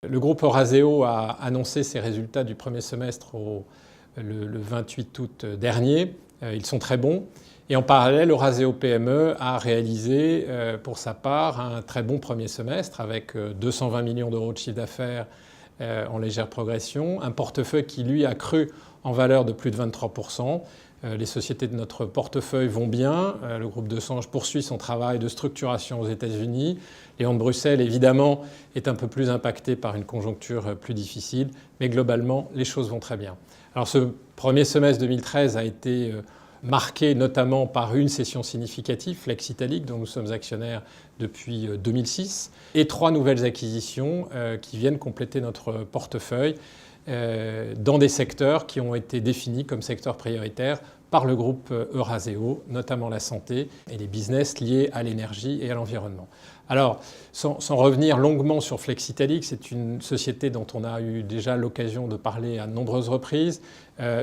Le groupe Eurazeo a annoncé ses résultats du premier semestre le 28 août dernier. Ils sont très bons. Et en parallèle, Eurazeo PME a réalisé pour sa part un très bon premier semestre avec 220 millions d'euros de chiffre d'affaires en légère progression, un portefeuille qui lui a cru en valeur de plus de 23%. Les sociétés de notre portefeuille vont bien. Le groupe de Sange poursuit son travail de structuration aux États-Unis. Léon de Bruxelles, évidemment, est un peu plus impacté par une conjoncture plus difficile. Mais globalement, les choses vont très bien. Alors ce premier semestre 2013 a été marqué notamment par une cession significative, Flex Italic, dont nous sommes actionnaires depuis 2006, et 3 nouvelles acquisitions qui viennent compléter notre portefeuille dans des secteurs qui ont été définis comme secteurs prioritaires par le groupe Eurazeo, notamment la santé et les business liés à l'énergie et à l'environnement. Alors, sans revenir longuement sur Flex Italic, c'est une société dont on a eu déjà l'occasion de parler à de nombreuses reprises.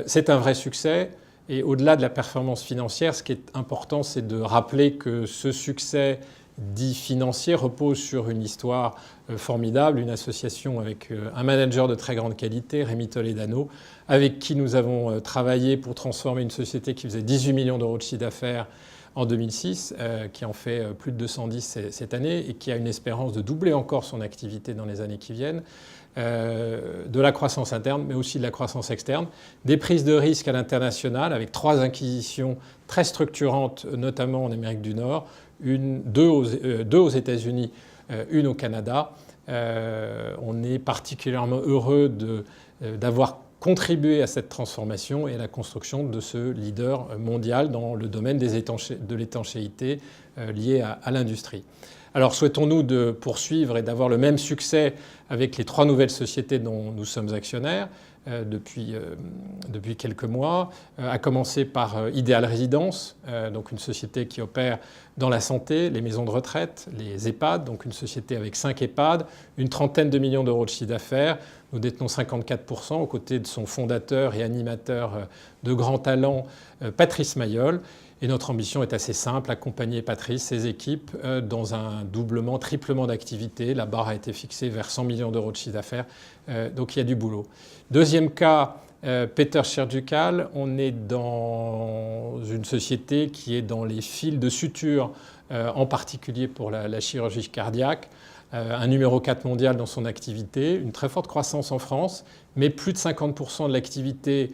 C'est un vrai succès. Et au-delà de la performance financière, ce qui est important, c'est de rappeler que ce succès dit financier repose sur une histoire formidable, une association avec un manager de très grande qualité, Rémi Toledano, avec qui nous avons travaillé pour transformer une société qui faisait 18 millions d'euros de chiffre d'affaires en 2006, qui en fait plus de 210 cette année et qui a une espérance de doubler encore son activité dans les années qui viennent. De la croissance interne, mais aussi de la croissance externe, des prises de risques à l'international avec 3 acquisitions très structurantes, notamment en Amérique du Nord, 2 aux États-Unis, 1 au Canada. On est particulièrement heureux d'avoir contribué à cette transformation et à la construction de ce leader mondial dans le domaine de l'étanchéité lié à l'industrie. Alors souhaitons-nous de poursuivre et d'avoir le même succès avec les 3 nouvelles sociétés dont nous sommes actionnaires depuis quelques mois, à commencer par Ideal Résidence, donc une société qui opère dans la santé, les maisons de retraite, les EHPAD, donc une société avec 5 EHPAD, une trentaine de millions d'euros de chiffre d'affaires. Nous détenons 54% aux côtés de son fondateur et animateur de grand talent, Patrice Mayol. Et notre ambition est assez simple, accompagner Patrice, ses équipes, dans un doublement, triplement d'activité. La barre a été fixée vers 100 millions d'euros de chiffre d'affaires, donc il y a du boulot. Deuxième cas, Peter Surgical, on est dans une société qui est dans les fils de suture, en particulier pour la chirurgie cardiaque, un numéro 4 mondial dans son activité, une très forte croissance en France, mais plus de 50% de l'activité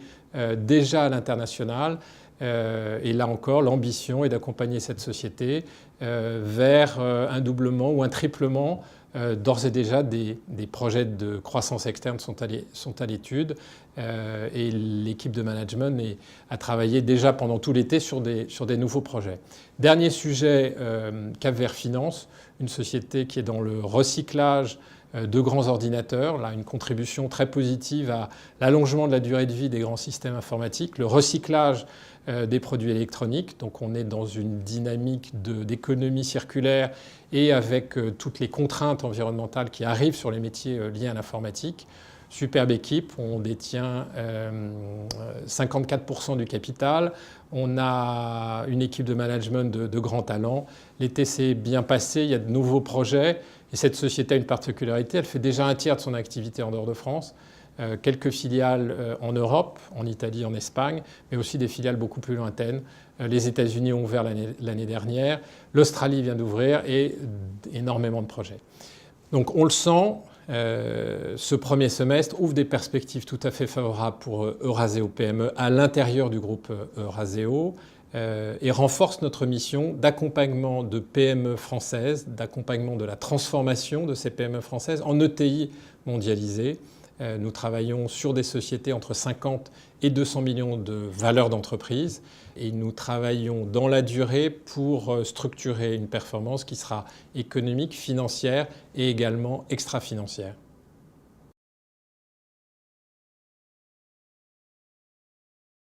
déjà à l'international. Et là encore, l'ambition est d'accompagner cette société vers un doublement ou un triplement. D'ores et déjà, des projets de croissance externe sont à l'étude et l'équipe de management a travaillé déjà pendant tout l'été sur des nouveaux projets. Dernier sujet, Cap Vert Finance, une société qui est dans le recyclage de grands ordinateurs, là une contribution très positive à l'allongement de la durée de vie des grands systèmes informatiques, le recyclage des produits électroniques. Donc on est dans une dynamique d'économie circulaire et avec toutes les contraintes environnementales qui arrivent sur les métiers liés à l'informatique. Superbe équipe, on détient 54% du capital, on a une équipe de management de grands talents. L'été s'est bien passé, il y a de nouveaux projets et cette société a une particularité, elle fait déjà un tiers de son activité en dehors de France. Quelques filiales en Europe, en Italie, en Espagne, mais aussi des filiales beaucoup plus lointaines. Les États-Unis ont ouvert l'année dernière, l'Australie vient d'ouvrir et énormément de projets. Donc on le sent, ce premier semestre ouvre des perspectives tout à fait favorables pour Eurazeo PME à l'intérieur du groupe Eurazeo et renforce notre mission d'accompagnement de PME françaises, d'accompagnement de la transformation de ces PME françaises en ETI mondialisées. Nous travaillons sur des sociétés entre 50 et 200 millions de valeur d'entreprise et nous travaillons dans la durée pour structurer une performance qui sera économique, financière et également extra-financière.